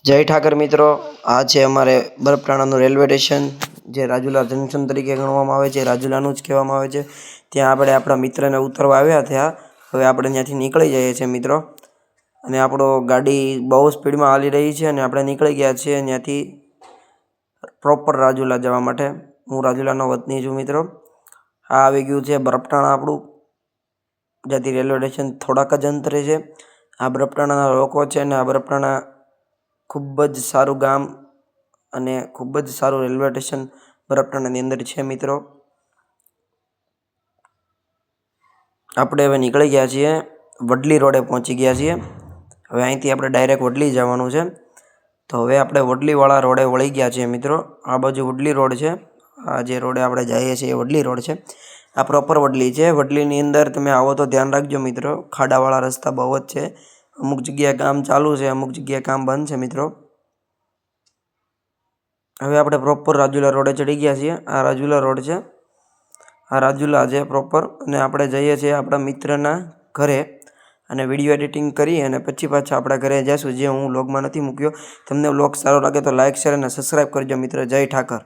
જય ઠાકર મિત્રો, આ છે અમારે બરફટાણાનું રેલવે સ્ટેશન, જે રાજુલા જંકશન તરીકે ગણવામાં આવે છે, રાજુલાનું જ કહેવામાં આવે છે. ત્યાં આપણે આપણા મિત્રને ઉતરવા આવ્યા થયા. હવે આપણે ત્યાંથી નીકળી જઈએ છીએ મિત્રો, અને આપણો ગાડી બહુ સ્પીડમાં હાલી રહી છે અને આપણે નીકળી ગયા છીએ ત્યાંથી પ્રોપર રાજુલા જવા માટે. હું રાજુલાનો વતની છું મિત્રો. આ આવી ગયું છે બરફટાણા આપણું, જ્યાંથી રેલવે સ્ટેશન થોડાક જ અંતરે છે. આ બરફટાણાના લોકો છે, અને આ બરફટાણા ખૂબ જ સારું ગામ અને ખૂબ જ સારું રેલવે સ્ટેશન બરફટાણાની અંદર છે મિત્રો. આપણે હવે નીકળી ગયા છીએ, વડલી રોડે પહોંચી ગયા છીએ. હવે અહીંથી આપણે ડાયરેક્ટ વડલી જવાનું છે. તો હવે આપણે વડલીવાળા રોડે વળી ગયા છીએ મિત્રો. આ બાજુ વડલી રોડ છે. આ જે રોડે આપણે જઈએ છીએ એ વડલી રોડ છે. આ પ્રોપર વડલી છે. વડલીની અંદર તમે આવો તો ધ્યાન રાખજો મિત્રો, ખાડાવાળા રસ્તા બહુ જ છે. અમુક જગ્યાએ કામ ચાલુ છે, અમુક જગ્યાએ કામ બંધ છે મિત્રો. હવે આપણે પ્રોપર રાજુલા રોડે ચડી ગયા છીએ. આ રાજુલા રોડ છે, આ રાજુલા છે પ્રોપર. અને આપણે જઈએ છીએ આપણા મિત્રના ઘરે, અને વિડીયો એડિટિંગ કરી અને પછી પાછા આપણા ઘરે જઈશું, જે હું વ્લોગમાં નથી મૂક્યો. તમને વ્લોગ સારો લાગે તો લાઇક, શેર અને સબસ્ક્રાઈબ કરજો મિત્રો. જય ઠાકર.